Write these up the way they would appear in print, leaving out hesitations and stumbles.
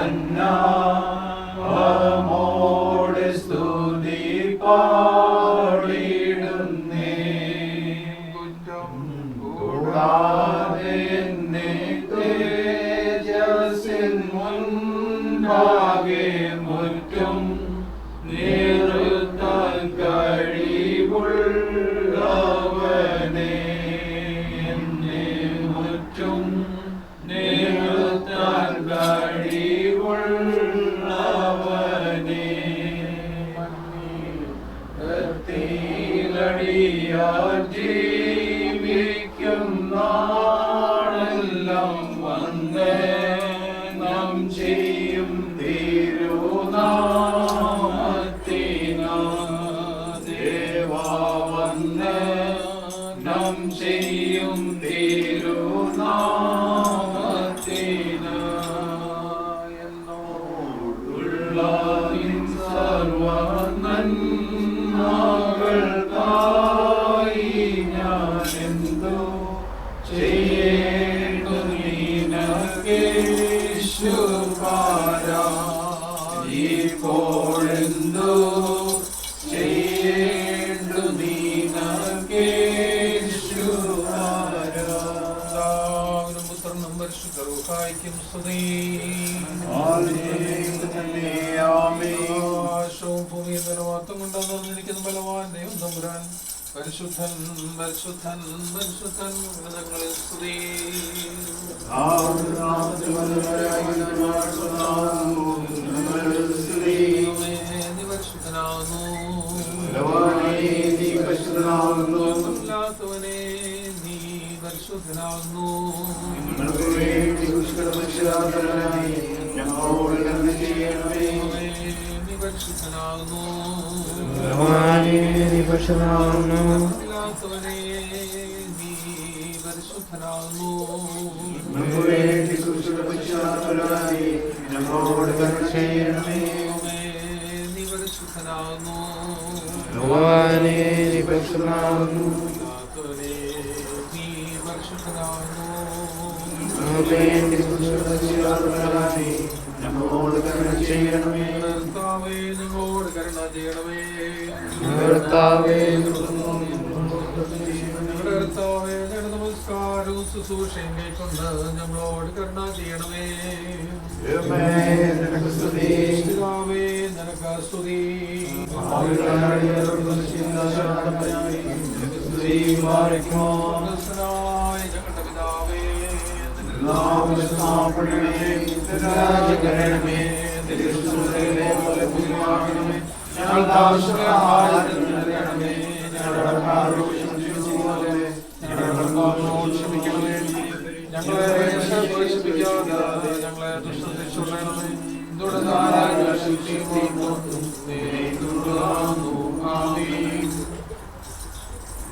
സന്നാഹമോടെ സ്തുതി പാടിടുന്നേ. കൂടാതെ എന്നെ തേജസ്സിൻ മുൻപാകെ മുറ്റും നിർത്താൻ കഴിവുള്ളവനെ, എന്നെ മുറ്റും നിർത്താൻ കഴിവുള്ളവനെ. ത്തിലടിയാൽ ജീവിക്കും നാളെല്ലാം വന്ദനം ചെയ്യും തിരുനാമത്തിനാ. ദേവാ വന്ദനം ചെയ്യും തിരുനാമത്തിനാ. എന്നോടുള്ള നിൻ സർവ നന്മകൾക്കായി ഞാനെന്തോ ചെയ്യേണ്ടു നിനക്കേശുപാരാ. ഇപ്പോഴെന്തോ ചെയ്യേണ്ടു നിനക്കേശുപാരാ. പുത്രനും പരിശുദ്ധരൂഹായിക്കും സ്തുതി. ആകാശവും ഭൂമിയും ബലവാത്തം കൊണ്ട് നിറഞ്ഞിരിക്കുന്ന ബലവാൻ ദൈവം തമ്പുരാൻ പരിശുദ്ധൻ പരിശുദ്ധൻ പരിശുദ്ധൻ ഉന്നതങ്ങളിൽ സ്തുതി. പരിശുദ്ധനാകുന്നു, നീ പരിശുദ്ധനാകുന്നു. പരിശുദ്ധനാകുന്നു, നീ പരിശുദ്ധനാകുന്നു. ഞങ്ങളോട് കരുണ ചെയ്യണമേ. കർത്താവേ, ഞങ്ങളോട് കരുണ ചെയ്യണമേ. കർത്താവേ, ഞങ്ങളുടെ കർത്താവേ, ഞങ്ങളുടെ നമസ്കാരവും ശുശ്രൂഷയും കൈക്കൊണ്ട് ഞങ്ങളോട് കരുണ ചെയ്യണമേ. നിനക്ക് സ്തുതി. കർത്താവേ, നിനക്ക് സ്തുതി. ഞങ്ങളുടെ പിതാവേ,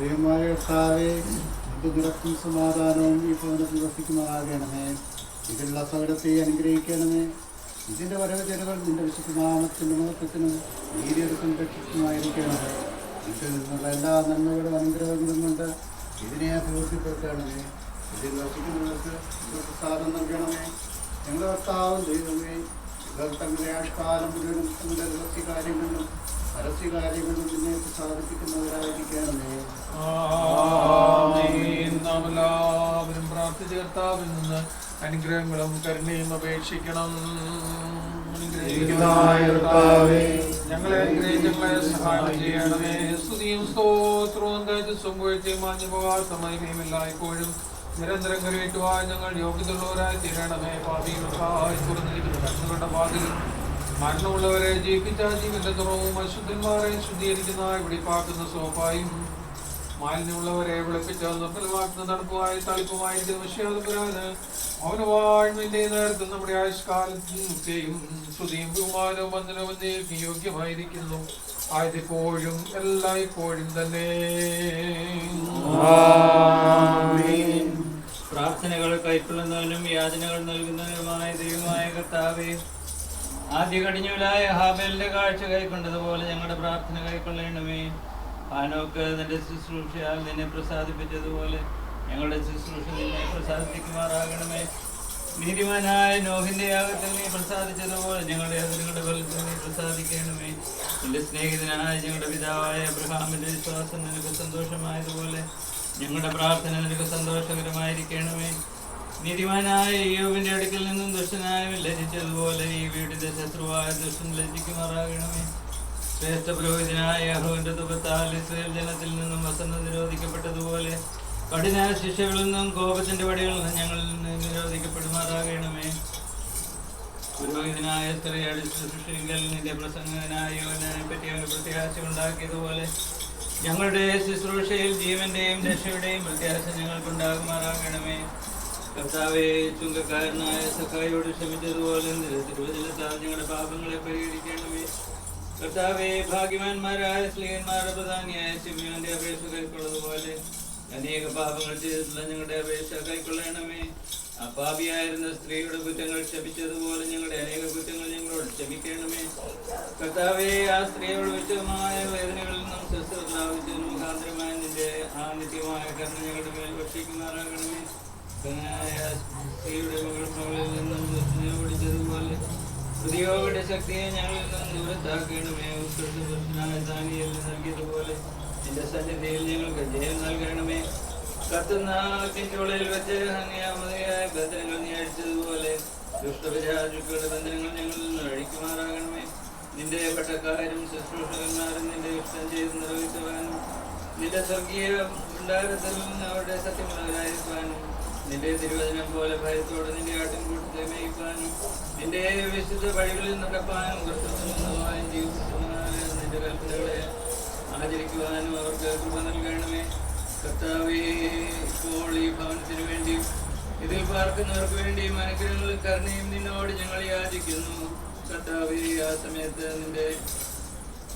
ദൈവമായ കർത്താവേ, നിരക്കും സമാധാനവും ഈ ഭവനത്തിൽ വസിക്കുമാറാകണമേ. ഇതിലുള്ള സകലത്തെ അനുഗ്രഹിക്കണമേ. ഇതിന്റെ വരവ് ചെലവുകൾ നിന്റെ വിശുദ്ധനാമത്തിന്റെ മഹത്വത്തിനും നീതിയെടുക്കും രക്ഷിക്കുമായിരിക്കണമേ. ഇതിൽ നിന്നുള്ള എല്ലാ നന്മകളും അനുഗ്രഹങ്ങളും കൊണ്ട് ഇതിനെ അഭിവൃദ്ധിപ്പെടുത്തണമേ. ഇതിൽ വസിക്കുന്നവർക്ക് പ്രസാദം നൽകണമേ. ഞങ്ങളുടെ കർത്താവും ദൈവമേ, ഇവർ തങ്ങളുടെ ആഷ്കാലം മുഴുവനും തങ്ങളുടെ രഹസ്യകാര്യങ്ങളിലും പരസ്യകാര്യങ്ങളിലും നിന്നെ പ്രസാദിപ്പിക്കുന്നവരായിരിക്കണമേ. നാം എല്ലാവരും പ്രാർത്ഥിച്ച കർത്താവിൽ നിന്ന് അനുഗ്രഹങ്ങളും കരുണയും അപേക്ഷിക്കണം. ഞങ്ങളെ ഞങ്ങളെ സഹായം ചെയ്യണമേ. സ്തുതിയും സ്തോത്രവും തേജസ്സും പുകഴ്ചയും മാഞ്ഞുപോകാത്തമയും എല്ലായ്പ്പോഴും നിരന്തരം കരയേറ്റുവാൻ ഞങ്ങൾ യോഗ്യതയുള്ളവരായി തീരണമേ. പാപികൾക്കായി തുറന്നിരിക്കുന്ന കണ്ണുകളുടെ വാതിലും മരണമുള്ളവരെ ജീവിപ്പിച്ച ജീവന്റെ തുറവും അശുദ്ധന്മാരെ ശുദ്ധീകരിക്കുന്ന വെളിപ്പാക്കുന്ന സോപ്പായും മാലിന്യമുള്ളവരെ വിളിപ്പിച്ച നിർമ്മലമാക്കുന്ന തണുപ്പുമായി തളിപ്പുമായിരിക്കുന്ന വിഷയാതുപുരാന് അവന് വാഴ്വിന്റെ നേരത്തിൽ നമ്മുടെ ആയുഷ്കാലത്തെയും സ്തുതിയും ബഹുമാനവും വന്ദനവും യോഗ്യമായിരിക്കുന്നു. ആയതിപ്പോഴും എല്ലായ്പ്പോഴും തന്നെ. പ്രാർത്ഥനകൾ കൈക്കൊള്ളുന്നവനും യാചനകൾ നൽകുന്നവനുമായ ദൈവമായ കർത്താവേ, ആദ്യ കടിഞ്ഞൂലായ ഹാബേലിന്റെ കാഴ്ച കൈക്കൊണ്ടതുപോലെ ഞങ്ങളുടെ പ്രാർത്ഥന കൈക്കൊള്ളണമേ. ഹാനോക്ക് നിന്റെ ശുശ്രൂഷയാൽ നിന്നെ പ്രസാദിപ്പിച്ചതുപോലെ ഞങ്ങളുടെ ശുശ്രൂഷ നിന്നെ പ്രസാദിപ്പിക്കുമാറാകണമേ. നീതിമാനായ നോഹിന്റെ യാഗത്തിൽ നീ പ്രസാദിച്ചതുപോലെ ഞങ്ങളുടെ അതിരുടെ ഫലത്തിൽ നീ പ്രസാദിക്കണമേ. നിന്റെ സ്നേഹിതനായ ഞങ്ങളുടെ പിതാവായ അബ്രഹാമിന്റെ വിശ്വാസം നിനക്ക് സന്തോഷമായതുപോലെ ഞങ്ങളുടെ പ്രാർത്ഥന നിനക്ക് സന്തോഷകരമായിരിക്കണമേ. നീതിമാനായ യോബിന്റെ അടുക്കൽ നിന്നും ദുഷ്ടനായ ലജിച്ചതുപോലെ ഈ വീടിന്റെ ശത്രുവായ ദുഷ്ടൻ ലജിക്കുമാറാകണമേ. ശ്രേഷ്ഠ പുരോഹിതനായ യഹോവന്റെ തുകത്താൽ ഇസ്രായേൽ ജനത്തിൽ നിന്നും വസന്ത നിരോധിക്കപ്പെട്ടതുപോലെ കഠിന ശിക്ഷകളിൽ നിന്നും കോപത്തിന്റെ വടികളിൽ നിന്നും ഞങ്ങളിൽ നിന്ന് നിരോധിക്കപ്പെടുമാറാകണമേ. പുരോഹിതനായ സ്ത്രീയുടെ ശുശ്രൂഷയിൽ നിന്റെ പ്രസംഗനായ യോഹന്നാനെ പറ്റി അവന് പ്രത്യാശ ഉണ്ടാക്കിയതുപോലെ ഞങ്ങളുടെ ശുശ്രൂഷയിൽ ജീവന്റെയും രക്ഷയുടെയും പ്രത്യാശ ഞങ്ങൾക്കുണ്ടാകുമാറാകണമേ. കർത്താവെ, ചുങ്കക്കാരനായ സഖായിയോട് ക്ഷമിച്ചതുപോലെ തിരുവചനത്താൽ ഞങ്ങളുടെ പാപങ്ങളെ പരിഹരിക്കണമേ. കർത്താവെ, ഭാഗ്യവാന്മാരായ സ്ത്രീയന്മാരുടെ പ്രധാനിയായ ശിമ്യോന്റെ അപേക്ഷ കൈക്കൊള്ളതുപോലെ അനേക പാപങ്ങൾ ചെയ്തിട്ടുള്ള ഞങ്ങളുടെ അപേക്ഷ കൈക്കൊള്ളണമേ. അപാപിയായിരുന്ന സ്ത്രീയുടെ കുറ്റങ്ങൾ ക്ഷമിച്ചതുപോലെ ഞങ്ങളുടെ അനേക കുറ്റങ്ങൾ ഞങ്ങളോട് ക്ഷമിക്കണമേ. കർത്താവെ, ആ സ്ത്രീയോട് വിശദമായ വേദനകളിൽ നിന്നും സ്വസ്ഥത പ്രാപിച്ചതിന് മുഖാന്തരമായ നിന്റെ ആ നിത്യമായ കരുണ ഞങ്ങളുടെ മേൽ ഭക്ഷിക്കുമാറാകണമേ. സ്ത്രീയുടെ മകളിൽ നിന്നും ഓടിച്ചതുപോലെ പ്രതിയോഗയുടെ ശക്തിയെ ഞങ്ങളിൽ നിന്നും ദൂരത്താക്കണമേ. ഉത്കൃഷ്ടപുരുഷനായ ദാനിയേൽ നൽകിയതുപോലെ നിന്റെ സന്നിധിയിൽ ഞങ്ങൾക്ക് ജയം നൽകണമേ. കത്തുന്ന അഗ്നിച്ചൂളയിൽ വെച്ച് ഹന്യാമതിയായ ബന്ധനങ്ങൾ നീ അഴിച്ചതുപോലെ ദുഷ്ടവിചാരികളുടെ ബന്ധനങ്ങൾ ഞങ്ങളിൽ നിന്ന് അഴിക്കുമാറാകണമേ. നിന്റെ പട്ടക്കാരും ശുശ്രൂഷകന്മാരും നിന്റെ ഇഷ്ടം ചെയ്ത് നിർവഹിക്കുവാനും നിന്റെ സ്വർഗീയ ഭണ്ഡാരത്തിൽ നിന്ന് അവരുടെ സത്യമുള്ളവരായിരിക്കാനും നിന്റെ തിരുവചനം പോലെ ഭയത്തോടെ നിന്റെ ആട്ടിൻകൂട്ടത്തെ മേയിക്കാനും നിന്റെ വിശുദ്ധ വഴികളിൽ നടപ്പാനും കൃഷ്ണമായ ജീവിതമായ നിന്റെ കൽപ്പനകളെ ആചരിക്കുവാനും അവർക്ക് കൃപ നൽകണമേ. കർത്താവേ, ഇപ്പോൾ ഈ ഭവനത്തിനു വേണ്ടിയും ഇതിൽ പാർക്കുന്നവർക്ക് വേണ്ടിയും അനുഗ്രഹങ്ങളും കരുണയും നിന്നോട് ഞങ്ങൾ യാചിക്കുന്നു. കർത്താവേ,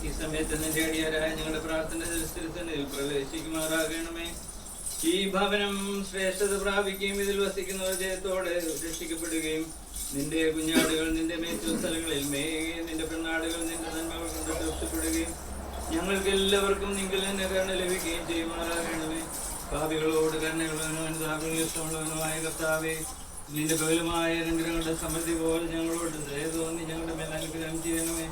ഈ സമയത്ത് നിന്റെ അടിയാരായ ഞങ്ങളുടെ പ്രാർത്ഥന സ്ഥിരത്തിൽ പ്രവേശിക്കുമാറാകണമേ. ഈ ഭവനം ശ്രേഷ്ഠത പ്രാപിക്കുകയും ഇതിൽ വസിക്കുന്നവർ ജയത്തോടെ രക്ഷിക്കപ്പെടുകയും നിന്റെ കുഞ്ഞാടുകൾ നിന്റെ മേച്ചുസ്ഥലങ്ങളിൽ മേയുകയും നിന്റെ പെണ്ണാടുകൾ നിന്റെ നന്മകൾ കൊണ്ട് തൃപ്തിപ്പെടുകയും ഞങ്ങൾക്ക് എല്ലാവർക്കും നിങ്ങൾ തന്നെ കരുണ ലഭിക്കുകയും ചെയ്യുമാറാകണമേ. പാപികളോട് കരുണയുള്ളവനും ഇഷ്ടമുള്ളവനുമായ കർത്താവേ, നിന്റെ ബഹുലമായ അനുഗ്രഹങ്ങളുടെ സമൃദ്ധി പോലെ ഞങ്ങളോട് ദയ തോന്നി ഞങ്ങളുടെ മേൽ അനുഗ്രഹം ചെയ്യണമേ.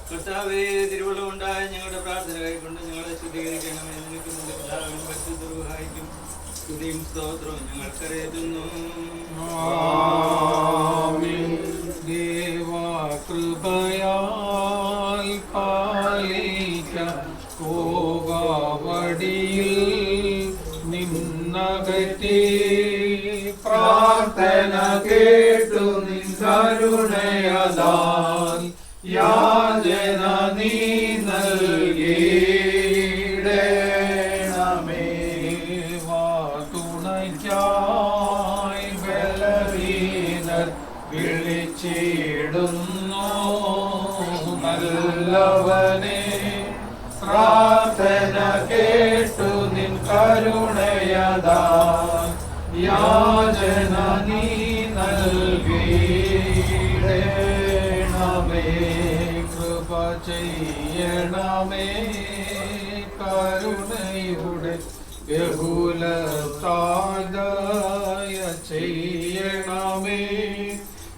കർത്താവേ, തിരുവള്ളമുണ്ടായ ഞങ്ങളുടെ പ്രാർത്ഥന കൈക്കൊണ്ട് ഞങ്ങളെ ശുദ്ധീകരിക്കണമേ. നിനക്ക് നിന്റെ പിതാവിനും പരിശുദ്ധർക്കും സ്തുതിയും സ്തോത്രവും ഞങ്ങൾ കരയറ്റുന്നു. കൃപയാൽ പാലിക്ക കോപവടിയിൽ നിന്നകറ്റി പ്രാർത്ഥന കേട്ടു നിൻ കരുണയതാൽ യാചന നീ നൽകിയിടണമേ. തുണയ്ക്കായി ബലഹീനർ വിളിച്ചിടുന്നു നല്ലവനെ. പ്രാർത്ഥന കേട്ടു നിൻ കരുണയതാൽ യാചന നീ നൽകിയിടണമേ. കൃപ ചെയ്യണമേ, കരുണയുടെ ബഹുലതായ ചെയ്യണമേ.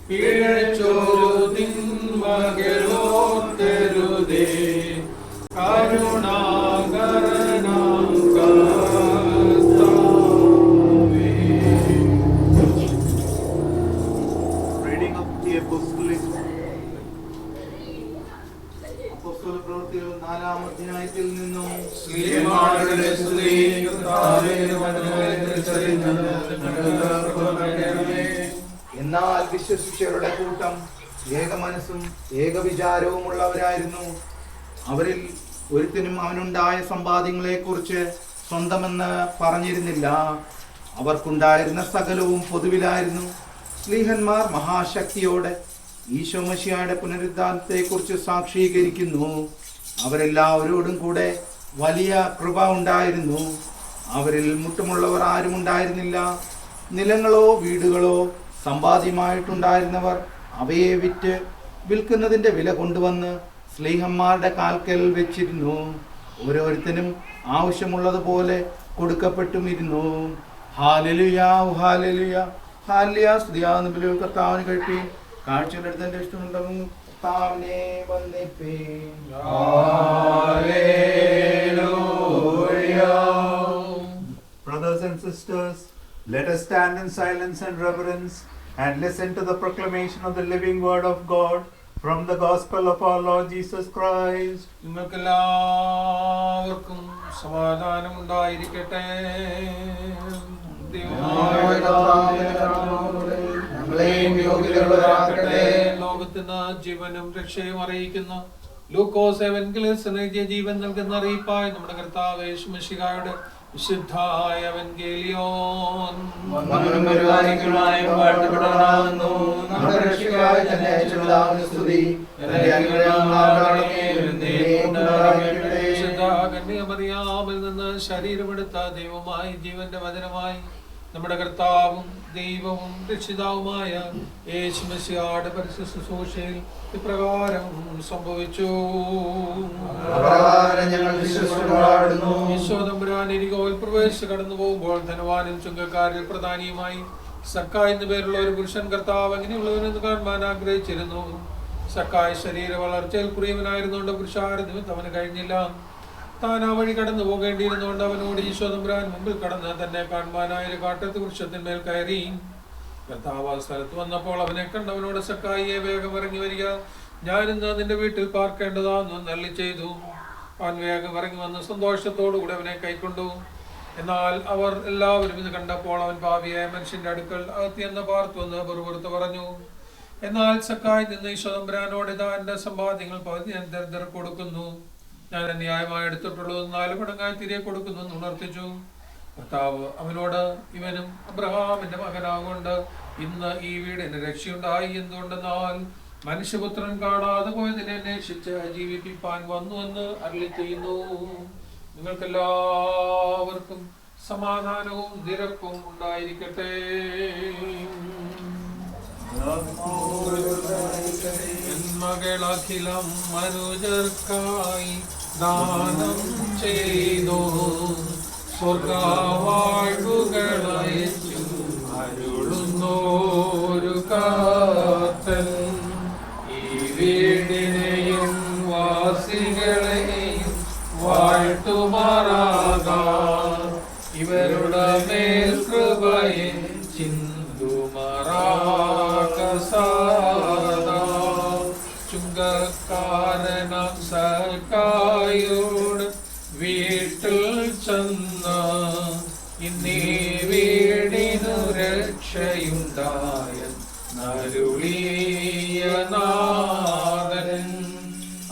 പിഴച്ചൊരു തിന്മകളോർക്കരുതേ, കരുണാകരനാം കർത്താവേ. Reading of the Apostolic പ്രവൃത്തികൾ 4-ാം അധ്യായത്തിൽ നിന്നും ശ്രീമാരുടെ സ്തുതി കർത്താവേ, എന്നാൽ വിശ്വസിച്ചവരുടെ കൂട്ടം ഏക മനസ്സും ഏകവിചാരവും ഉള്ളവരായിരുന്നു. അവരിൽ ഒരുത്തിനും അവനുണ്ടായ സമ്പാദ്യങ്ങളെ കുറിച്ച് സ്വന്തമെന്ന് പറഞ്ഞിരുന്നില്ല. അവർക്കുണ്ടായിരുന്ന സകലവും പൊതുവിലായിരുന്നു. സ്ലീഹന്മാർ മഹാശക്തിയോടെ ഈശോ മിശിഹായുടെ പുനരുദ്ധാനത്തെ കുറിച്ച് സാക്ഷീകരിക്കുന്നു. അവരെല്ലാവരോടും കൂടെ വലിയ കൃപ ഉണ്ടായിരുന്നു. അവരിൽ മുട്ടുമുള്ളവർ ആരും ഉണ്ടായിരുന്നില്ല. നിലങ്ങളോ വീടുകളോ സമ്പാദ്യമായിട്ടുണ്ടായിരുന്നവർ അവയെ വിൽക്കുന്നതിന്റെ വില കൊണ്ടുവന്ന് സ്ലീഹന്മാരുടെ കാൽക്കൽ വെച്ചിരുന്നു. ഓരോരുത്തരും ആവശ്യമുള്ളതുപോലെ കൊടുക്കപ്പെട്ടുമിരുന്നു. ഹാലലുയാ ഹാലലുയാ ഹാലിയ സ്തുതിയാകുന്ന ബലികൾ കർത്താവിന് കഴിപ്പി. കാഴ്ചകളെടുത്ത് എന്റെ ഇഷ്ടമുണ്ടെങ്കിൽ കർത്താവിനെ വന്ദിപ്പീൻ. Brothers and sisters, let us stand in silence and reverence and listen to the proclamation of the living word of God from the gospel of our Lord Jesus Christ. നിങ്ങൾക്കെല്ലാവർക്കും സമാധാനം ഉണ്ടായിരിക്കട്ടെ. ലോകത്തിന് ജീവനും രക്ഷയും അറിയിക്കുന്ന ലൂക്കോസ് എവൻഗലിസ്റ്റ് എഴുതിയ ജീവൻ നൽകുന്ന അറിയിപ്പായി നമ്മുടെ കർത്താവ് യേശു മിശിഹായുടെ വിശുദ്ധായ എവൻഗേലിയോൻ. വിശുദ്ധ കന്യകമറിയാമിൽ നിന്ന് ശരീരമെടുത്ത ദൈവമായി ജീവന്റെ വചനമായി നമ്മുടെ കർത്താവും ദൈവവും രക്ഷിതാവുമായ യേശു മിശിഹായുടെ പരിശുദ്ധ ശുശ്രൂഷയിൽ ഇപ്രകാരം സംഭവിച്ചു. യേശോതമ്പുരാൻ എരികോയിൽ പ്രവേശിച്ച് കടന്നു പോകുമ്പോൾ ധനവാനും ചുങ്കക്കാരിൽ പ്രധാനിയുമായി സക്കായ് എന്നു പേരുള്ള ഒരു പുരുഷൻ കർത്താവ് അങ്ങനെയുള്ളവരെന്ന് കാണുവാൻ ആഗ്രഹിച്ചിരുന്നു. സക്കായ് ശരീര വളർച്ചയിൽ പ്രിയവനായിരുന്നുകൊണ്ട് പുരുഷാര നിമിത്തം അവന് കഴിഞ്ഞില്ല. താൻ ആ വഴി കടന്നു പോകേണ്ടിയിരുന്നുകൊണ്ട് അവനോട് ഈശോതമ്പുരാൻ മുമ്പിൽ കടന്ന് തന്നെ കാണുവാനായ ഒരു കാട്ടത്ത് വൃക്ഷത്തിന്മേൽ കയറി. കർത്താവ് സ്ഥലത്ത് വന്നപ്പോൾ അവനെ കണ്ടവനോട് സക്കായിയെ വേഗം ഇറങ്ങി വരിക, ഞാനിന്ന് നിന്റെ വീട്ടിൽ പാർക്കേണ്ടതാന്ന് നല്ലി ചെയ്തു. അവൻ വേഗം ഇറങ്ങി വന്ന് സന്തോഷത്തോടുകൂടി അവനെ കൈക്കൊണ്ടു. എന്നാൽ അവർ എല്ലാവരും ഇത് കണ്ടപ്പോൾ അവൻ പാപിയായ മനുഷ്യന്റെ അടുക്കൽ അകത്തിയെന്ന് പാർത്തുവെന്ന് പുറത്ത് പറഞ്ഞു. എന്നാൽ സക്കായി നിന്ന് ഈശോതമ്പുരാനോട് ഇതാ എന്റെ സമ്പാദ്യങ്ങൾ പകുതി ഞാൻ ദരിദ്രർ കൊടുക്കുന്നു, ഞാൻ അന്യായമായി എടുത്തിട്ടുള്ളത് 4 മടങ്ങായി തിരികെ കൊടുക്കുന്നു എന്ന് ഉണർത്തിച്ചു. കർത്താവ് അവനോട്, ഇവനും അബ്രഹാമിന്റെ മകനാകൊണ്ട് ഇന്ന് ഈ വീടിന് രക്ഷയുണ്ടായി. എന്തുകൊണ്ടെന്നാൽ മനുഷ്യപുത്രൻ കാണാതെ പോയതിനെ അന്വേഷിച്ച് ജീവിപ്പിപ്പാൻ വന്നുവെന്ന് അരുളി ചെയ്യുന്നു. നിങ്ങൾക്കെല്ലാവർക്കും സമാധാനവും നിരപ്പും ഉണ്ടായിരിക്കട്ടെ. മകളഖിലം മനുജർക്കായി ദാനം ചെയ്തോ, സ്വർഗവാഴ്വുകളയച്ചു അരുളുന്നോരു കാത്തൻ. ഈ വീടിനെയും വാസികളെയും വാഴ്ത്തുമാറാകാൻ ഇവരുടെ മേൽ കൃപയെ ചിന്തുമാറാകസാദാ. ചുങ്കക്കാരനാം സക്കായോട് വീട്ടിൽ ചെന്ന് ഇന്നീ വീടിനു രക്ഷയുണ്ടായ നരുളിയ നാഥൻ.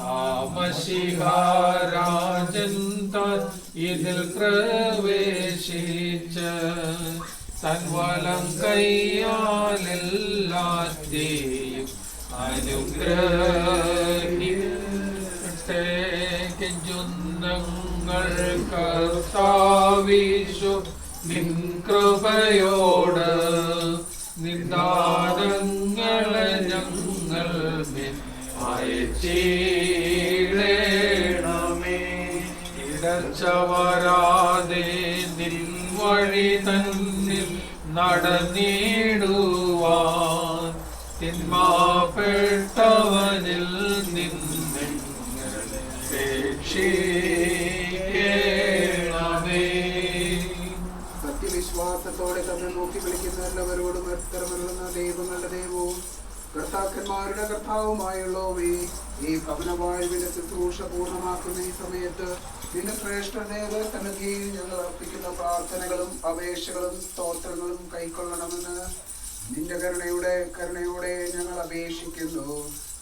ആ മശിഹാരാജൻ താൻ ഇതിൽ പ്രവേശിച്ച് തൻ വലം കയ്യാലെല്ലാറ്റെയും അനുഗ്രഹിക്കട്ടെ. കെഞ്ചുന്നങ്ങൾ കർത്താവീശു നിൻ കൃപയോട് നിന്ദാനങ്ങളെ ഞങ്ങൾ അയച്ചിടണമേ. ഇടർച്ച വരാതെ നിൻ വഴി തന്നിൽ നടന്നിടുവാൻ തിന്മാപ്പെട്ടവനിൽ നിന്നെ രക്ഷിക്കണമേ. സത്യവിശ്വാസത്തോടെ തന്നെ നോക്കി വിളിക്കുന്ന എല്ലാവരോടും ഉത്തരമരുളുന്ന ദൈവങ്ങളുടെ ദൈവവും കർത്താക്കന്മാരുടെ കർത്താവുമായുള്ളവേ, ഈ ഭവനവായുവിന്റെ ശുശ്രൂഷ പൂർണ്ണമാക്കുന്ന ഈ സമയത്ത് നിന്റെ ശ്രേഷ്ഠ ദേവസന്നിധിയിൽ ഞങ്ങൾ അർപ്പിക്കുന്ന പ്രാർത്ഥനകളും അപേക്ഷകളും സ്തോത്രങ്ങളും കൈക്കൊള്ളണമെന്ന് നിന്റെ കരുണയോടെ ഞങ്ങൾ അപേക്ഷിക്കുന്നു.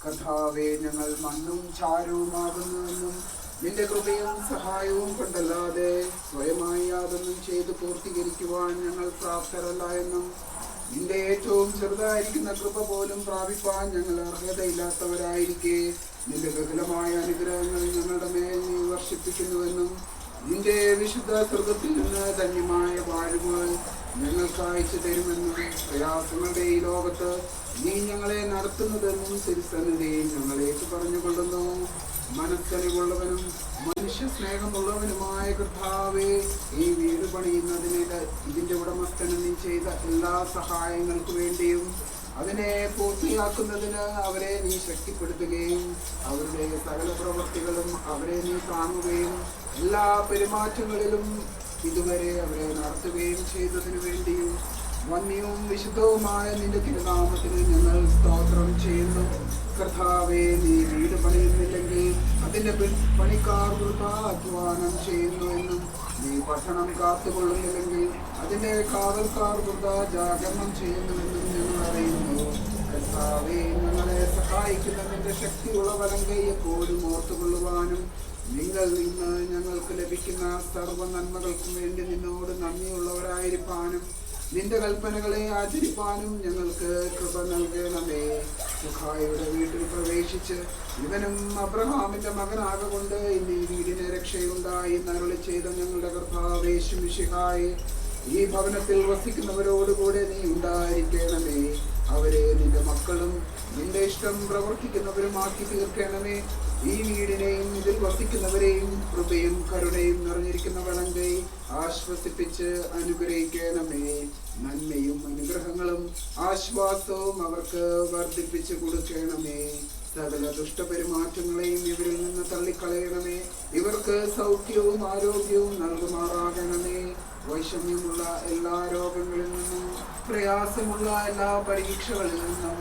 കർത്താവേ, ഞങ്ങൾ മണ്ണും ചാരവുമാകുന്നുവെന്നും നിന്റെ കൃപയും സഹായവും കൊണ്ടല്ലാതെ സ്വയമായി യാതൊന്നും ചെയ്ത് പൂർത്തീകരിക്കുവാൻ ഞങ്ങൾ പ്രാപ്തരല്ല എന്നും നിന്റെ ഏറ്റവും ചെറുതായിരിക്കുന്ന കൃപ പോലും പ്രാപിപ്പാൻ ഞങ്ങൾ അർഹതയില്ലാത്തവരായിരിക്കെ നിന്റെ ബഹുലമായ അനുഗ്രഹങ്ങൾ ഞങ്ങളുടെ മേൽ നീ വർഷിപ്പിക്കുന്നുവെന്നും നിന്റെ വിശുദ്ധ സ്വർഗത്തിൽ നിന്ന് ധന്യമായ വാഴുകൾ ഞങ്ങൾക്ക് അയച്ചു തരുമെന്നും പ്രയാസങ്ങളുടെ ഈ ലോകത്ത് നീ ഞങ്ങളെ നടത്തുന്നതെന്നും തിരുസന്നിധിയിൽ ഞങ്ങളേക്ക് പറഞ്ഞുകൊള്ളുന്നു. മനസ്സലിവുള്ളവനും മനുഷ്യ സ്നേഹമുള്ളവനുമായ കർത്താവേ, ഈ വീട് പണിയുന്നതിന് ഇതിന്റെ ഉടമസ്ഥന് നീ ചെയ്ത എല്ലാ സഹായങ്ങൾക്ക് വേണ്ടിയും അതിനെ പൂർത്തിയാക്കുന്നതിന് അവരെ നീ ശക്തിപ്പെടുത്തുകയും അവരുടെ സകല പ്രവൃത്തികളും അവരെ നീ കാണുകയും എല്ലാ പെരുമാറ്റങ്ങളിലും ഇതുവരെ അവരെ നടത്തുകയും ചെയ്തതിനു വേണ്ടിയും വന്യവും വിശുദ്ധവുമായ നിന്റെ തിരുനാമത്തിന് ഞങ്ങൾ സ്തോത്രം ചെയ്യുന്നു. കർത്താവേ, നീ വീട് പണിയുന്നില്ലെങ്കിൽ അതിന്റെ പണിക്കാർ വൃഥാധ്വാനം ചെയ്യുന്നു എന്നും നീ പട്ടണം കാത്തുകൊള്ളുന്നില്ലെങ്കിൽ അതിന്റെ കാവൽക്കാർ വൃഥാ ജാഗരണം ചെയ്യുന്നുവെന്നും ഞങ്ങൾ അറിയുന്നു. കർത്താവേ, ഞങ്ങളെ സഹായിക്കുന്ന നിന്റെ ശക്തിയുള്ള വലങ്കൈ എപ്പോഴും ഓർത്തുകൊള്ളുവാനും നിങ്ങൾ ഇന്ന് ഞങ്ങൾക്ക് ലഭിക്കുന്ന സർവ്വ നന്മകൾക്കും വേണ്ടി നിന്നോട് നന്ദിയുള്ളവരായിരിക്കാനും നിന്റെ കൽപ്പനകളെ ആചരിപ്പാനും ഞങ്ങൾക്ക് കൃപ നൽകണമേ. സുഖായുടെ വീട്ടിൽ പ്രവേശിച്ച് ഇവനും അബ്രഹാമിന്റെ മകനാകൊണ്ട് ഇന്ന് ഈ വീടിന് രക്ഷയുണ്ടായി എന്നരുളി ചെയ്ത ഞങ്ങളുടെ കർത്താവേ മിശിഹായേ, ഈ ഭവനത്തിൽ വസിക്കുന്നവരോടുകൂടെ നീ ഉണ്ടായിരിക്കണമേ. അവരെ നിന്റെ മക്കളും നിന്റെ ഇഷ്ടം പ്രവർത്തിക്കുന്നവരുമാക്കി തീർക്കണമേ. ഈ വീടിനെയും ഇതിൽ വസിക്കുന്നവരെയും കൃപയും കരുണയും നിറഞ്ഞിരിക്കുന്ന വലങ്കൈ ആശ്വസിപ്പിച്ച് അനുഗ്രഹിക്കണമേ. നന്മയും അനുഗ്രഹങ്ങളും ആശ്വാസവും അവർക്ക് വർദ്ധിപ്പിച്ചു കൊടുക്കണമേ. സകല ദുഷ്ടപെരുമാറ്റങ്ങളെയും ഇവരിൽ നിന്ന് തള്ളിക്കളയണമേ. ഇവർക്ക് സൗഖ്യവും ആരോഗ്യവും നൽകുമാറാകണമേ. വൈഷമ്യമുള്ള എല്ലാ രോഗങ്ങളിൽ നിന്നും പ്രയാസമുള്ള എല്ലാ പരീക്ഷകളിൽ നിന്നും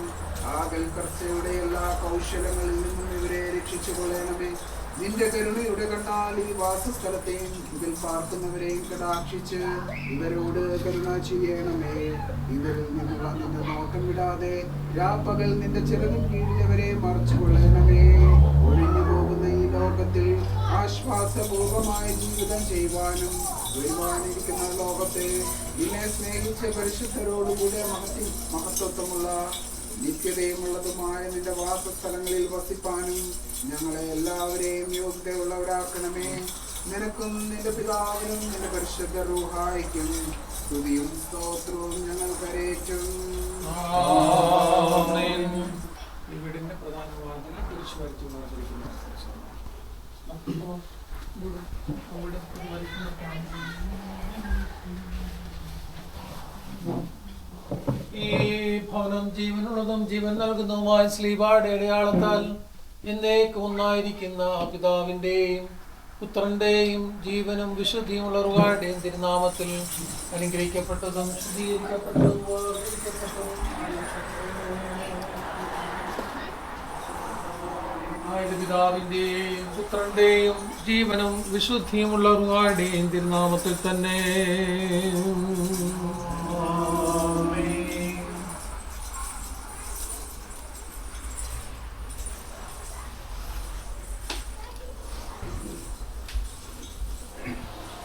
ആകൽക്കർച്ചയുടെ എല്ലാ കൗശലങ്ങളിൽ നിന്നും ഇവരെ രക്ഷിച്ചു കൊള്ളണമേ. നിന്റെ കരുണയുടെ കണ്ണാൽ ഈ വാസസ്ഥലത്തെയും ഇതിൽ പാർക്കുന്നവരെയും കടാക്ഷിച്ച് ഇവരോട് കരുണ ചെയ്യണമേ. ഇവരിൽ നിന്നുള്ള നിന്റെ നോട്ടം വിടാതെ രാപ്പകൽ നിന്റെ ചിറകിൻ കീഴിലവരെ മറച്ചു കൊള്ളണമേ. ഒഴിഞ്ഞു പോകുന്ന ഈ ലോകത്തിൽ ആശ്വാസപൂർവമായ ജീവിതം ചെയ്യുവാനും വരുവാനിരിക്കുന്ന ലോകത്തെ നിന്നെ സ്നേഹിച്ച പരിശുദ്ധരോടുകൂടെ മഹത്വത്വമുള്ള നിത്യതയുമുള്ളതുമായ നിന്റെ വാസസ്ഥലങ്ങളിൽ വസിപ്പാനും ഞങ്ങളെ എല്ലാവരെയും യോഗ്യതയുള്ളവരാക്കണമേ. നിനക്കും നിന്റെ പിതാവിനും നിന്റെ പരിശുദ്ധ റൂഹായിക്കും സ്തുതിയും സ്തോത്രവും ഞങ്ങൾ കരേറ്റും. വീടിന്റെ പ്രധാന വാതിൽ കുരിശ് വരച്ചു മാറിയിരിക്കുന്നു. ഈ ഭവനം ജീവനുള്ളതും ജീവൻ നൽകുന്നതുമായ ശ്ലീബായുടെ അടയാളത്താൽ എന്നേക്കും ഒന്നായിരിക്കുന്ന പിതാവിന്റെയും പുത്രന്റെയും ജീവനും വിശുദ്ധിയുമുള്ള റുഹായുടെയും തിരുനാമത്തിൽ അനുഗ്രഹിക്കപ്പെട്ടതും ശുദ്ധീകരിക്കപ്പെട്ടതും പിതാവിന്റെയും പുത്രന്റെയും ജീവനും വിശുദ്ധിയുമുള്ള റുഹായുടെയും തിരുനാമത്തിൽ തന്നെ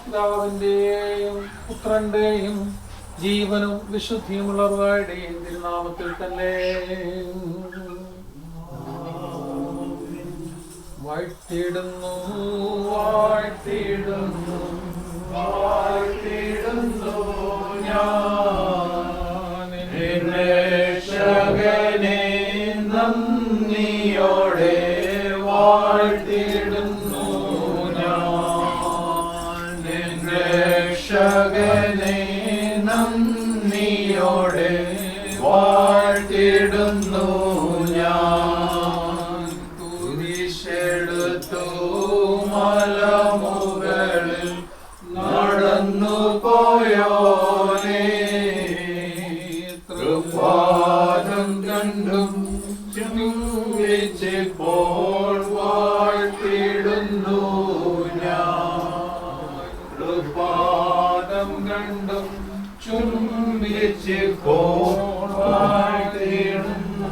പിതാവിന്റെയും പുത്രന്റെയും ജീവനും വിശുദ്ധിയുമുള്ള റുഹായുടെയും തിരുനാമത്തിൽ തന്നെ വാഴ്ത്തിയിടുന്നു വാഴ്ത്തിയിടുന്നു വാഴ്ത്തിയിടുന്നു ഞാൻ രക്ഷകനെ നന്ദിയോടെ വാഴ്ത്തിയിടുന്നു ഞാൻ രക്ഷകനെ നന്ദിയോടെ വാഴ്ത്തിയിടുന്നു ഞാൻ കുരിശെടുത്തു മലമുകളിൽ നടന്നു പോയോനേ തൃപ്പാദം കണ്ടും ചുംബിച്ചപ്പോൾ വാഴ്ത്തിയിടുന്നു ഞാൻ തൃപ്പാദം കണ്ടും ചുംബിച്ചപ്പോൾ വാഴ്ത്തിയിടുന്നു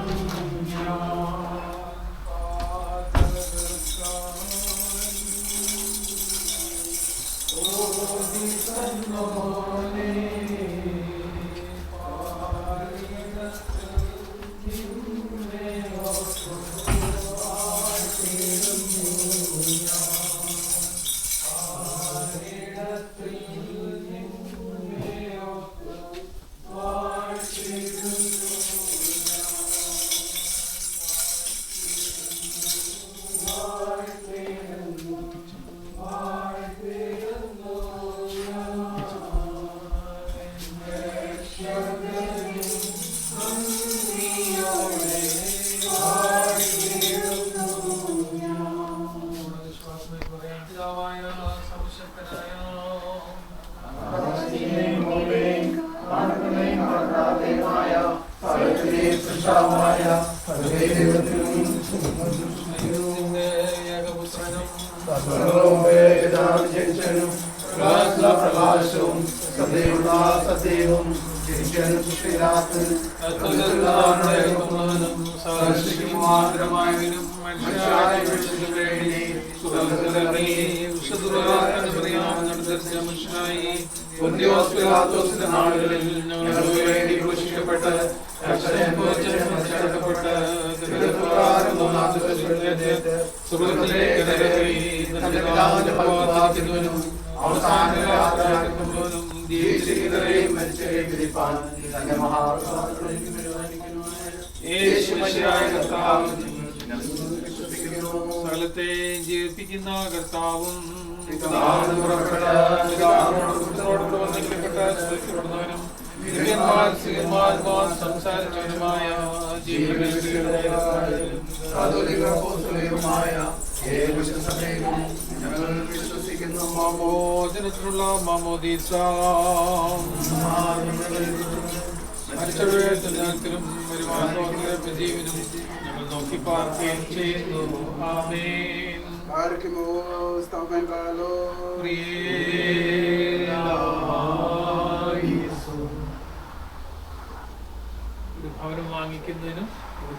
വിശ്വാസമായി പറയാൻ പിതാവായ സർവശക്തനായ പ്രകാശവും സത്യവും ജനിക്കാനും സൃഷ്ടിയില്ലാത്തതും മാത്രമായവനും മനുഷ്യരായ മനുഷ്യനായി നാളുകളിൽ ഞങ്ങൾക്ക് വേണ്ടി ക്രൂശിക്കപ്പെട്ട് സകലത്തെയും ജീവിപ്പിക്കുന്ന കർത്താവും വന്നിക്കപ്പെട്ടവനും സംസാരിച്ചവനുമായ മാമോദനത്തിനുള്ള മാമോദീസ മരിച്ചവരും ജീവനും ഞങ്ങൾ നോക്കി പാർക്കുകയും ചെയ്യുന്നു. ആമേൻ. ഭവനം വാങ്ങിക്കുന്നതിനും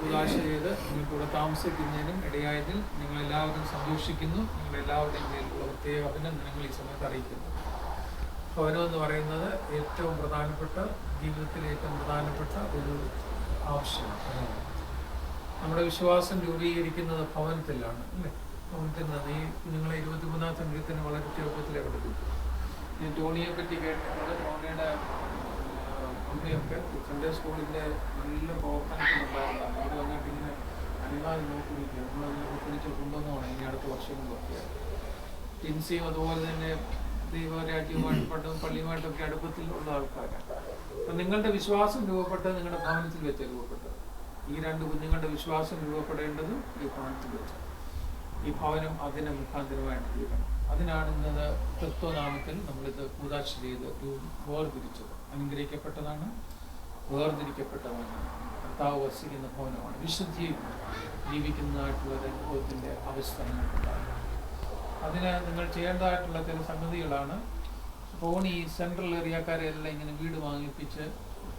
കുദാശ ചെയ്ത് നിങ്ങൾക്കിവിടെ താമസിക്കുന്നതിനും ഇടയായതിൽ നിങ്ങൾ എല്ലാവരും സന്തോഷിക്കുന്നു. നിങ്ങളെല്ലാവരുടെയും മേലുള്ള പ്രത്യേക അഭിനന്ദനങ്ങൾ ഈ സമയത്ത് അറിയിക്കുന്നു. ഭവനം എന്ന് പറയുന്നത് ഏറ്റവും പ്രധാനപ്പെട്ട ജീവിതത്തിലെ ഏറ്റവും പ്രധാനപ്പെട്ട ഒരു ആവശ്യമാണ്. നമ്മുടെ വിശ്വാസം രൂപീകരിക്കുന്നത് ഭവനത്തിലാണ്, അല്ലേ? ഭവനത്തിൽ നിന്ന് ഈ കുഞ്ഞുങ്ങളെ 23-ാം സംഘത്തിന് വളരെ ചെറുപ്പത്തിലെ പഠിപ്പിച്ചു. ഞാൻ ടോണിയെ പറ്റി കേട്ടിട്ടുണ്ട്. ടോണിയുടെ അമ്മയൊക്കെ സൺഡേ സ്കൂളിൻ്റെ നല്ല പ്രവർത്തനത്തിലുണ്ടായിരുന്നതാണ്. ഇവിടെ വന്നിട്ട് ഇങ്ങനെ അനുവാദം നോക്കി നിൽക്കുക. നമ്മളതിനെ പിടിച്ച് കൊണ്ടുവന്നതാണ് ഇനി അടുത്ത വർഷങ്ങളിലൊക്കെ. ടിൻസിയും അതുപോലെ തന്നെ ദൈവരാജ്യവുമായിട്ടും പള്ളിയുമായിട്ടൊക്കെ അടുപ്പത്തിലുള്ള ആൾക്കാരാണ്. അപ്പം നിങ്ങളുടെ വിശ്വാസം രൂപപ്പെട്ടത് നിങ്ങളുടെ ഭവനത്തിൽ വെച്ച് രൂപപ്പെട്ടത്. ഈ രണ്ട് കുഞ്ഞുങ്ങളുടെ വിശ്വാസം രൂപപ്പെടേണ്ടത് ഈ ഭവനത്തിൽ വെച്ച്. ഈ ഭവനം അതിനെ മുഖാന്തരമായിട്ട് തീരണം. അതിനാണ് ഇന്നത് ക്രിസ്തുനാമത്തിൽ നമ്മളിത് കൂദാശ ചെയ്ത് വേർതിരിച്ചത്. അനുഗ്രഹിക്കപ്പെട്ടതാണ്, വേർതിരിക്കപ്പെട്ടതാണ്. കർത്താവ് വസിക്കുന്ന ഭവനമാണ്. വിശുദ്ധി ജീവിക്കുന്നതായിട്ടുള്ള ഒരു അനുഭവത്തിൻ്റെ അവസ്ഥ നിങ്ങൾക്കുണ്ടാകും. അതിന് നിങ്ങൾ ചെയ്യേണ്ടതായിട്ടുള്ള ചില സംഗതികളാണ്. റോണി സെൻട്രൽ ഏരിയക്കാരെല്ലാം ഇങ്ങനെ വീട് വാങ്ങിപ്പിച്ച്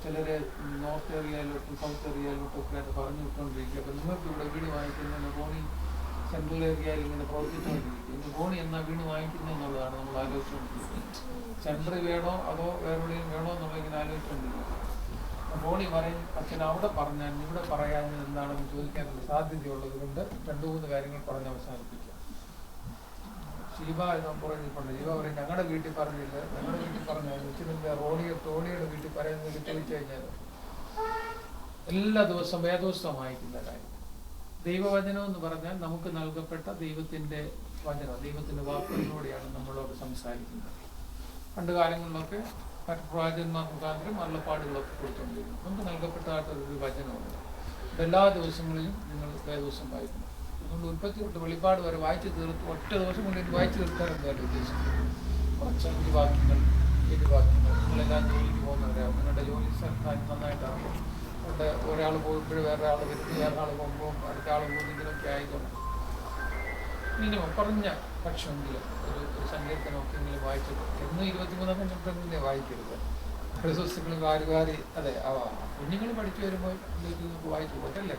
ചിലരെ നോർത്ത് ഏരിയയിലോട്ടും സൗത്ത് ഏരിയയിലോട്ടും ഒക്കെ ആയിട്ട് പറഞ്ഞു വിട്ടുകൊണ്ടിരിക്കുക. അപ്പം നിങ്ങൾക്ക് ഇവിടെ വീട് വാങ്ങിക്കുന്നതിന് റോണി സെൻട്രൽ ഏരിയയിൽ ഇങ്ങനെ പ്രവർത്തിച്ചുകൊണ്ടിരിക്കും. ഇനി റോണി എന്നാ വീട് വാങ്ങിക്കുന്നത് എന്നുള്ളതാണ് നമ്മൾ ആലോചിച്ചുകൊണ്ടിരിക്കുന്നത്. സെൻട്രൽ വേണോ അതോ വേറെവിടെയും വേണോ എന്നുള്ള ഇങ്ങനെ ആലോചിച്ചുകൊണ്ടിരിക്കും. റോണി പറയും, അച്ഛൻ അവിടെ പറഞ്ഞാൽ ഇവിടെ പറയാൻ എന്താണെന്ന് ചോദിക്കാനുള്ള സാധ്യതയുള്ളത് കൊണ്ട് 2-3 കാര്യങ്ങൾ പറഞ്ഞ് അവസാനിപ്പിക്കാം. ശിവ പറഞ്ഞിട്ടുണ്ട്. ശിവ പറയും, ഞങ്ങളുടെ വീട്ടിൽ പറഞ്ഞില്ല, ഞങ്ങളുടെ വീട്ടിൽ പറഞ്ഞാൽ വെച്ചിരുന്ന ടോണിയുടെ വീട്ടിൽ പറയുന്നത് ചോദിച്ചു കഴിഞ്ഞാൽ എല്ലാ ദിവസവും വേദോത്സവം വായിക്കുന്ന കാര്യം. ദൈവവചനം എന്ന് പറഞ്ഞാൽ നമുക്ക് നൽകപ്പെട്ട ദൈവത്തിൻ്റെ വചനം, ദൈവത്തിൻ്റെ വാക്കുകളിലൂടെയാണ് നമ്മളോട് സംസാരിക്കുന്നത്. പണ്ട് കാലങ്ങളിലൊക്കെ പ്രവാചകന്മാർ മുഖാന്തരം അരുളപ്പാടുകളൊക്കെ കൊടുത്തുകൊണ്ടിരുന്നു. നമുക്ക് നൽകപ്പെട്ടതായിട്ടൊരു വചനമുണ്ട്. എല്ലാ ദിവസങ്ങളിലും നിങ്ങൾ വേദോത്സവം വായിക്കണം. നമ്മൾ ഉൽപ്പത്തി തൊട്ട് വെളിപ്പാട് വരെ വായിച്ച് തീർത്ത് ഒറ്റ ദിവസം കൊണ്ട് ഇത് വായിച്ച് തീർക്കാറുണ്ട് ഉദ്ദേശിക്കുന്നത്. കുറച്ച് 5 വാക്യങ്ങൾ 7 വാക്യങ്ങൾ. നിങ്ങളെല്ലാം ജോലിക്ക് പോകുന്നവരാണ്. നിങ്ങളുടെ ജോലി സ്ഥലത്ത് നന്നായിട്ട് അറിയാം. അവിടെ ഒരാൾ പോകുമ്പോഴും വേറൊരാൾ വരുന്നു, വേറൊരാൾ പോകുമ്പോൾ അടുത്ത ആൾ പോകുന്നതിനൊക്കെ ആയതുകൊണ്ട് മിനിമം കുറഞ്ഞ പക്ഷമെങ്കിലും ഒരു സങ്കീർത്തനമൊക്കെയെങ്കിലും വായിച്ചിട്ട് എന്നും 23-ാം സങ്കീർത്തനത്തിലെ വായിക്കരുത്. ദിവസങ്ങൾ വാരി അതെ കുഞ്ഞുങ്ങൾ പഠിച്ചു വരുമ്പോൾ നമുക്ക് വായിച്ചു പോട്ടല്ലേ.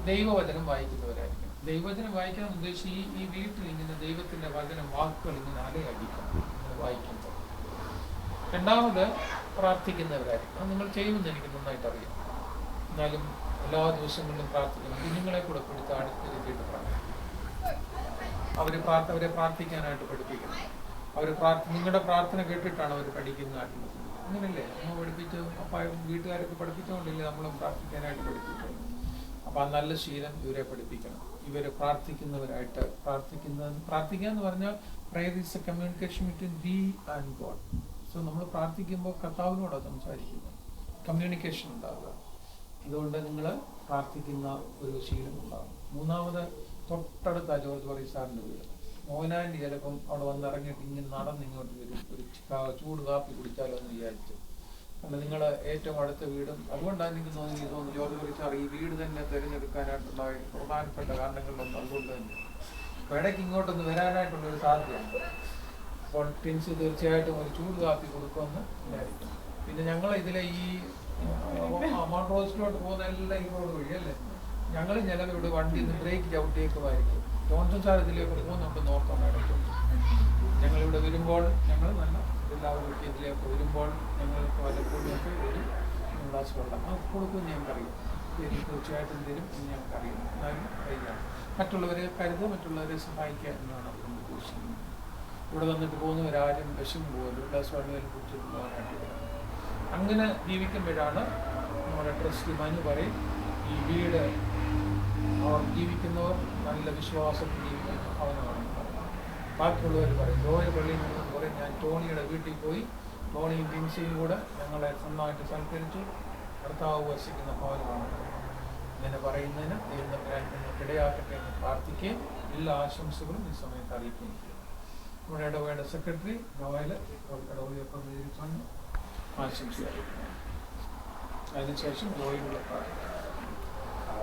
ദൈവവചനം വായിക്കുന്നവരായിരിക്കും. ദൈവവചനം വായിക്കാൻ ഉദ്ദേശിച്ച് ഈ വീട്ടിൽ ഇങ്ങനെ ദൈവത്തിൻ്റെ വചനം വാക്കുകൾ ഇങ്ങനെ അലയടിക്കണം ഇങ്ങനെ വായിക്കുമ്പോൾ. രണ്ടാമത് പ്രാർത്ഥിക്കുന്നവരായിരിക്കും. അത് നിങ്ങൾ ചെയ്യുമെന്ന് എനിക്ക് നന്നായിട്ട് അറിയാം. എന്നാലും എല്ലാ ദിവസങ്ങളിലും പ്രാർത്ഥിക്കണം. കുഞ്ഞുങ്ങളെ കൂടെ കൊടുത്ത് അടുത്തിരുത്തിയിട്ട് പ്രാർത്ഥിക്കണം. അവരെ പ്രാർത്ഥിക്കാനായിട്ട് പഠിപ്പിക്കണം. നിങ്ങളുടെ പ്രാർത്ഥന കേട്ടിട്ടാണ് അവർ പഠിക്കുന്നതായിട്ടുള്ളത്. അങ്ങനെയല്ലേ നമ്മൾ പഠിപ്പിച്ച് വീട്ടുകാരൊക്കെ പഠിപ്പിച്ചുകൊണ്ടില്ലേ നമ്മളും പ്രാർത്ഥിക്കാനായിട്ട് പഠിപ്പിക്കുന്നത്. അപ്പം ആ നല്ല ശീലം ഇവരെ പഠിപ്പിക്കണം. ഇവരെ പ്രാർത്ഥിക്കുന്നവരായിട്ട് പ്രാർത്ഥിക്കുക എന്ന് പറഞ്ഞാൽ prayer is a communication between we and God. So നമ്മൾ പ്രാർത്ഥിക്കുമ്പോൾ കർത്താവിനോടാണ് സംസാരിക്കുന്നത്. കമ്മ്യൂണിക്കേഷൻ ഉണ്ടാകുക. അതുകൊണ്ട് നിങ്ങൾ പ്രാർത്ഥിക്കുന്ന ഒരു ശീലം ഉണ്ടാകും. മൂന്നാമത്, തൊട്ടടുത്ത ജോർജ് വർഗീസ് സാറിൻ്റെ വീട്. മോഹനാൻറ്റി ചിലപ്പം അവിടെ വന്ന് ഇറങ്ങിയിട്ട് ഇങ്ങനെ നടന്നിങ്ങോട്ട് വരും, ഒരു ചൂട് കാപ്പി കുടിച്ചാലോ എന്ന് വിചാരിച്ചു. കാരണം നിങ്ങൾ ഏറ്റവും അടുത്ത വീടും അതുകൊണ്ടാണ് എനിക്ക് തോന്നുന്നു ജോർജ് വർഗീസ് സാർ ഈ വീട് തന്നെ തിരഞ്ഞെടുക്കാനായിട്ടുള്ള പ്രധാനപ്പെട്ട കാരണങ്ങളിലൊന്നും അതുകൊണ്ട് തന്നെ. അപ്പോൾ ഇടയ്ക്ക് ഇങ്ങോട്ടൊന്ന് വരാനായിട്ടുള്ളൊരു സാധ്യതയാണ്. അപ്പോൾ ടിൻസ് തീർച്ചയായിട്ടും ഒരു ചൂട് കാപ്പി കൊടുക്കുമെന്ന് വിചാരിക്കും. പിന്നെ ഞങ്ങൾ ഇതിലെ ഈ മൗണ്ട് റോസിലോട്ട് പോകുന്ന എല്ലാം ഈ റോഡ് വഴിയല്ലേ. ഞങ്ങൾ നിലവിലൂടെ വണ്ടി ബ്രേക്ക് ചവിട്ടിയേക്കുമായിരിക്കും. ജോൺസൺ സാർ ഇതിലേക്ക് പോകുന്നുണ്ട് നോക്കണം ഇടയ്ക്ക്. ഞങ്ങളിവിടെ വരുമ്പോൾ ഞങ്ങൾ നല്ല എല്ലാവരും ഇതിലേക്ക് വരുമ്പോൾ ഞങ്ങൾക്ക് വല്ലപ്പോഴുമൊക്കെ ഒരു ഗ്ലാസ് വെള്ളം അത് കൊടുക്കുമെന്ന് ഞങ്ങൾക്കറിയാം. തീർച്ചയായിട്ടും തരും എന്ന് ഞങ്ങൾക്കറിയാം. എന്നാലും അറിയാം, മറ്റുള്ളവരെ കരുതുക, മറ്റുള്ളവരെ സഹായിക്കുക എന്നാണ് അതുകൊണ്ട് ഉദ്ദേശിക്കുന്നത്. ഇവിടെ വന്നിട്ട് പോകുന്നവരാരും വിഷം പോലും ഒരു ഗ്ലാസ് വെള്ളം കുടിച്ചിട്ട് പോകാനായിട്ട്. അങ്ങനെ ജീവിക്കുമ്പോഴാണ് നമ്മുടെ ട്രസ്റ്റ് മനു പറയും ഈ വീട് അവർ ജീവിക്കുന്നവർ നല്ല വിശ്വാസത്തിൽ ജീവിക്കുന്ന ഭവനമാണ്. ബാക്കിയുള്ളവർ പറയും ലോയ പള്ളിയിൽ നിന്ന് പറയും ഞാൻ ടോണിയുടെ വീട്ടിൽ പോയി ടോണിയും ടിൻസിയും കൂടെ ഞങ്ങളെ നന്നായിട്ട് സൽക്കരിച്ചു, ഭർത്താവ് വസിക്കുന്ന ഭവനമാണ്. ഇങ്ങനെ പറയുന്നതിന് ദൈവം തമ്പുരാൻ നിങ്ങൾക്കിടയാക്കട്ടെ എന്ന് പ്രാർത്ഥിക്കുകയും എല്ലാ ആശംസകളും ഈ സമയത്ത് അറിയിക്കുകയും ചെയ്യും. നമ്മുടെ ഇടവകയുടെ സെക്രട്ടറി നോയൽ ഇടവകയൊക്കെ വിവരിച്ചാണ് ആശംസ അറിയിക്കുന്നത്. അതിനുശേഷം ജോയിലുള്ള പ്രാർത്ഥന.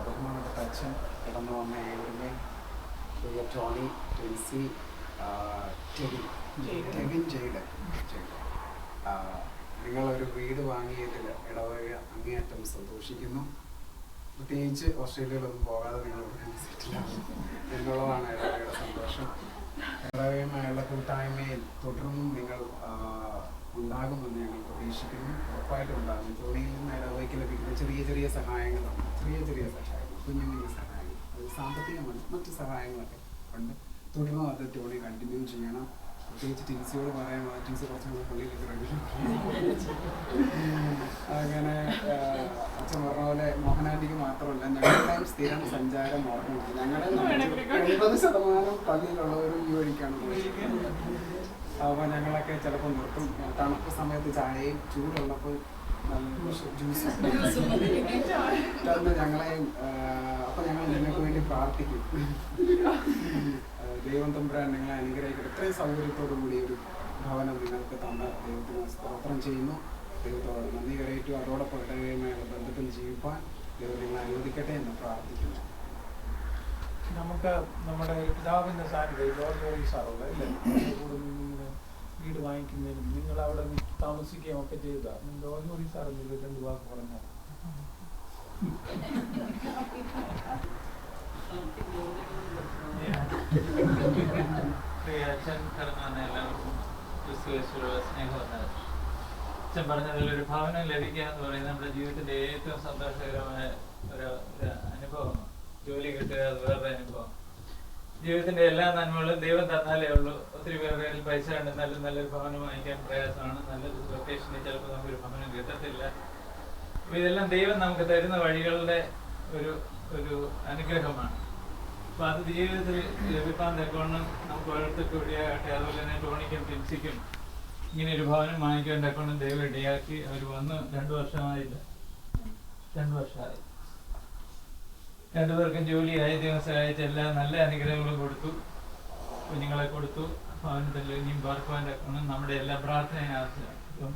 ബഹുമാനപ്പെട്ട അച്ഛൻ കടന്നു വന്ന ഏവരുമേ, ടോണി, ടെൻസി, ടെഗിൻ, ജെയ്ഡ്, നിങ്ങളൊരു വീട് വാങ്ങിയതിൽ ഇടവക അങ്ങേയറ്റം സന്തോഷിക്കുന്നു. പ്രത്യേകിച്ച് ഓസ്ട്രേലിയയിലൊന്നും പോകാതെ നിങ്ങൾ സെറ്റിലാകും എന്നുള്ളതാണ് ഇടവകയുടെ സന്തോഷം. ഇടവകയുമായുള്ള കൂട്ടായ്മയിൽ തുടർന്നും നിങ്ങൾ ഉണ്ടാകുമെന്ന് ഞങ്ങൾ പ്രതീക്ഷിക്കുന്നു. ഉറപ്പായിട്ടും ഉണ്ടാകും. ടോണിയിൽ നിന്ന് ഇടവകയ്ക്ക് ലഭിക്കുന്ന ചെറിയ ചെറിയ സഹായങ്ങളുണ്ട്, ചെറിയ സഹായങ്ങൾ, കുഞ്ഞു കുഞ്ഞു സഹായങ്ങൾ, അത് സാമ്പത്തികമാണ്, മറ്റു സഹായങ്ങളൊക്കെ ഉണ്ട്. തുടർന്നും അത് ടോണി കണ്ടിന്യൂ ചെയ്യണം. പ്രത്യേകിച്ച് ടിൻസിയോട് പറയാൻ ടിൻസി കുറച്ചുകൂടെ പള്ളിയിലേക്ക് റെഡി. അങ്ങനെ അച്ഛൻ പറഞ്ഞ പോലെ മോഹനാൻറ്റിക്ക് മാത്രമല്ല ഞങ്ങളുടെയും സ്ഥിരം സഞ്ചാരം ഓർമ്മയുണ്ട്. ഞങ്ങളുടെ 80% പള്ളിയിലുള്ളവരും ഈ വഴിക്കാണ് പോയിരിക്കുന്നത്. അപ്പോൾ ഞങ്ങളൊക്കെ ചിലപ്പോൾ നിർത്തും. തണുപ്പ് സമയത്ത് ചായയും ചൂടുള്ളപ്പോൾ നല്ല ജ്യൂസ് തന്ന് ഞങ്ങളെയും. അപ്പോൾ ഞങ്ങൾ നിങ്ങൾക്ക് വേണ്ടി പ്രാർത്ഥിക്കും. ദൈവം തമ്പുരാൻ നിങ്ങളെ അനുഗ്രഹിക്കട്ടെ. ഇത്രയും സൗകര്യത്തോടു കൂടി ഒരു ഭവനം നിങ്ങൾക്ക് തന്ന ദൈവത്തിന് സ്തോത്രം ചെയ്യുന്നു. ദൈവത്തോട് നന്ദി കരയിട്ടു. അതോടൊപ്പം ഇടവകയുമായുള്ള ബന്ധത്തിൽ ജീവിപ്പാൻ ദൈവം നിങ്ങളെ അനുവദിക്കട്ടെ എന്ന് പ്രാർത്ഥിക്കുന്നു. നമുക്ക് നമ്മുടെ പിതാവിൻ്റെ സാന്നിധ്യം ജോർജ് വർഗീസ് സാറുള്ള അല്ലേ, വീട് വാങ്ങിക്കുന്നതിനും നിങ്ങൾ അവിടെ താമസിക്കുകയും ഒക്കെ ചെയ്താൽ ജോർജ് വർഗീസ് സാർ എന്തെങ്കിലും 2 വാക്ക് പറഞ്ഞാൽ. അച്ഛൻ കടന്നു വന്ന എല്ലാവർക്കും ക്രിസ്തുയേശുവിലുള്ള സ്നേഹം. അച്ഛൻ പറഞ്ഞതിൽ ഒരു ഭവനം ലഭിക്കുക എന്ന് പറയുന്നത് നമ്മുടെ ജീവിതത്തിന്റെ ഏറ്റവും സന്തോഷകരമായ ഒരു അനുഭവമാണ്. ജോലി കിട്ടുക അത് വേറെ അനുഭവം. ജീവിതത്തിന്റെ എല്ലാ നന്മകളും ദൈവം തന്നാലേ ഉള്ളൂ. ഒത്തിരി പേരുടെ കയ്യിൽ പൈസ ഉണ്ടെന്നാലും നല്ലൊരു ഭവനം വാങ്ങിക്കാൻ പ്രയാസമാണ്. നല്ലൊരു ലൊക്കേഷനിൽ ചിലപ്പോൾ നമുക്കൊരു ഭവനം കിട്ടത്തില്ല. അപ്പോൾ ഇതെല്ലാം ദൈവം നമുക്ക് തരുന്ന വഴികളുടെ ഒരു അനുഗ്രഹമാണ്. അപ്പോൾ അത് ജീവിതത്തിൽ ലഭിക്കാൻ തക്കവണ്ണം നമുക്ക് ഓരോരുത്തർക്കും ഇടയാകട്ടെ. അതുപോലെ തന്നെ ടോണിക്കും ടിൻസിക്കും ഇങ്ങനെ ഒരു ഭവനം വാങ്ങിക്കാൻ തക്കവണ്ണം ദൈവം ഇടയാക്കി. അവർ വന്ന് 2 വർഷമായില്ല, 2 വർഷമായി. 2 പേർക്കും ജോലിയായി, ദൈവം സഹായിച്ച എല്ലാ നല്ല അനുഗ്രഹങ്ങളും കൊടുത്തു, കുഞ്ഞുങ്ങളെ കൊടുത്തു. ഭവനത്തിൽ ഇനിയും പാർക്കുവാൻ തക്കവണ്ണം നമ്മുടെ എല്ലാ പ്രാർത്ഥനയും ആവശ്യമാണ്. അപ്പം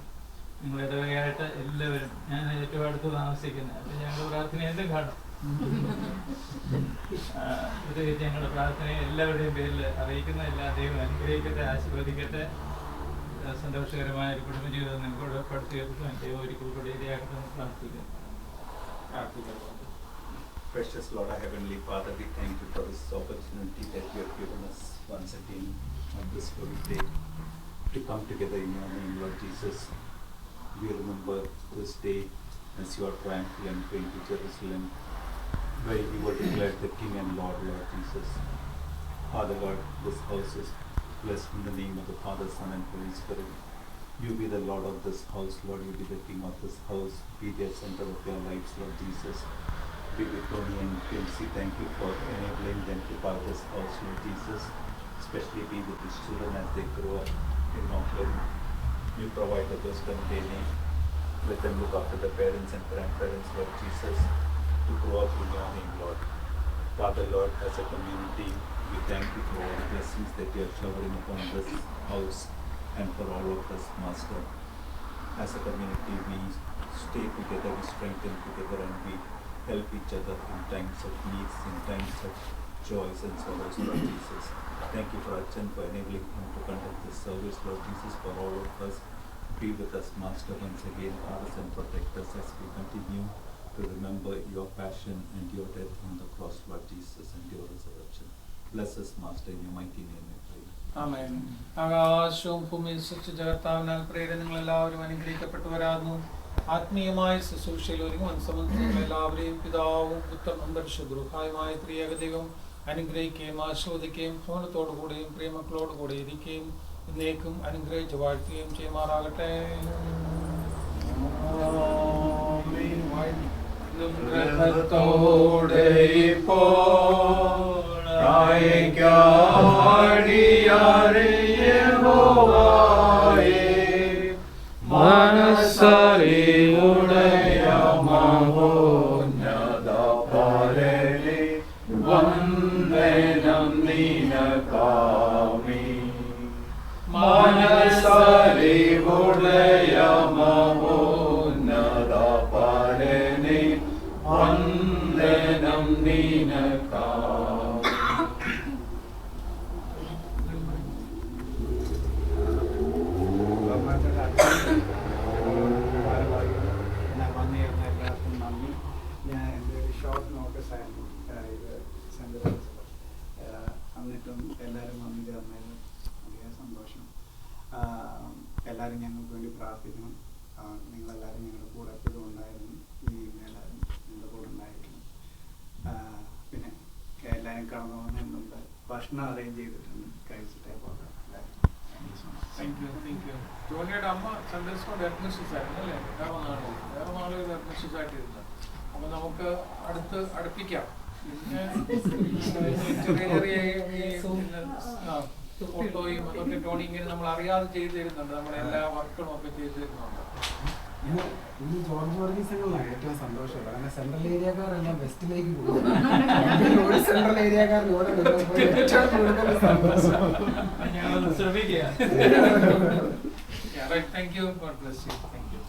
നിങ്ങൾ ഇടവകയായിട്ട് എല്ലാവരും, ഞാൻ ഏറ്റവും അടുത്ത് താമസിക്കുന്നത്, അപ്പം ഞങ്ങളുടെ പ്രാർത്ഥന എന്തും കാണും. പ്രത്യേകിച്ച് ഞങ്ങളുടെ പ്രാർത്ഥനയെ എല്ലാവരുടെയും പേരിൽ അറിയിക്കുന്ന എല്ലാ ദൈവം അനുഗ്രഹിക്കട്ടെ, ആശീർവദിക്കട്ടെ. സന്തോഷകരമായ ഒരു കുടുംബജീവിതം നിങ്ങൾക്ക് പടുത്തുയർത്താൻ ദൈവം ഒരിക്കൽ കൂടി ഇടയാക്കട്ടെ എന്ന് പ്രാർത്ഥിക്കുന്നു. Precious Lord, our Heavenly Father, we thank you for this opportunity that you have given us once again on this holy day to come together in your name, Lord Jesus. We remember this day as you are triumphant going to Jerusalem, where you were declared the King and Lord, Lord Jesus. Father God, this house is blessed in the name of the Father, Son and Holy Spirit. You be the Lord of this house, Lord. You be the King of this house. Be the center of their lives, Lord Jesus. Be with Tony and Quincy. Thank you for enabling them to buy this house, Lord Jesus. Especially be with these children as they grow up in Auckland. You provide the wisdom they need. Let them look after the parents and grandparents, Lord Jesus, to grow up in your name, Lord. Father, Lord, as a community, we thank you for all the blessings that you are showering upon this house and for all of us, Master. As a community, we stay together, we strengthen together, and we help each other in times of needs, in times of joys and sorrows, Lord Jesus. Thank you for Achan for enabling him to conduct this service, Lord Jesus, for all of us. Be with us, Master, once again, guard us and protect us as we continue to remember your passion and your death on the cross, Lord Jesus, and your resurrection. Bless us, Master, in your mighty name we pray. ആമേൻ. ആകാശവും ഭൂമിയും സൃഷ്ടിച്ച കർത്താവിനാൽ പ്രേരണ നിങ്ങളെല്ലാവരും അനുഗ്രഹിക്കപ്പെട്ടവരാകുന്നു. ആത്മീയമായ ശുശ്രൂഷയിൽ ഒരുങ്ങുവാൻ സംബന്ധിച്ച എല്ലാവരെയും പിതാവും പുത്രനും പരിശുദ്ധരുമായ ത്രിയേകദൈവം അനുഗ്രഹിക്കുകയും ആസ്വദിക്കുകയും ഭവനത്തോടുകൂടിയും പ്രിയമക്കളോടുകൂടി ഇരിക്കുകയും എന്നേക്കും അനുഗ്രഹിച്ച് വാഴ്ത്തുകയും ചെയ്യുമാറാകട്ടെ. ഗ്രഹത്തോടെ ഇപ്പോൾ മനസ്സറിവുടയ മഹോന്നത പരനെ വന്ദനം നിനക്കാമി. മനസ്സറിവുടയ മഹോന്നത പരനെ വന്ദനം നിനക്കാമി. എല്ലാവർക്കും നന്ദി. ഞാൻ എൻ്റെ ഒരു ഷോർട്ട് നോട്ടീസ് ആയിരുന്നു ഇത് സെൻഡ് എന്നിട്ടും എല്ലാവരും വന്നു ചേർന്നതിന് വലിയ സന്തോഷം. എല്ലാവരും ഞങ്ങൾക്ക് വേണ്ടി പ്രാർത്ഥിക്കണം. നിങ്ങളെല്ലാവരും ഞങ്ങളുടെ കൂടെ എപ്പോഴും ഉണ്ടായിരുന്നു. എല്ലാവരും ഞങ്ങളുടെ കൂടെ ഉണ്ടായിരുന്നു. പിന്നെ എല്ലാവരും കടന്നു വന്നിട്ടുണ്ട്. ഭക്ഷണം അറേഞ്ച് ചെയ്തിട്ടുണ്ട്. കഴിച്ചിട്ടേ പോകാം. Thank you. ജോണിയുടെ അമ്മ സൺഡേ സ്കൂൾ അഡ്മിഷൻസ് ആയിരുന്നു അല്ലേ? വേറെ നാളുകൾ അഡ്മിഷൻസ് ആയിട്ടിരുന്നു. അപ്പൊ നമുക്ക് അടുപ്പിക്കാം. പിന്നെ ചെറിയ ഫോട്ടോയും അതൊക്കെ ടോണി ഇങ്ങനെ നമ്മൾ അറിയാതെ ചെയ്തു തരുന്നുണ്ട്. നമ്മളെല്ലാ വർക്കുകളും ഒക്കെ ചെയ്തു തരുന്നുണ്ട്. ഇന്ന് ജോർജ് വർഗീസിനാണ് ഏറ്റവും സന്തോഷമുള്ളത്. കാരണം സെൻട്രൽ ഏരിയക്കാരെല്ലാം വെസ്റ്റിലേക്ക് പോകും. ഒരു സെൻട്രൽ ഏരിയക്കാരൻ ഇവിടെ ഏറ്റവും കൂടുതൽ സന്തോഷം. ഞാനത് ശ്രമിക്കാം. Thank you. God bless you. Thank you.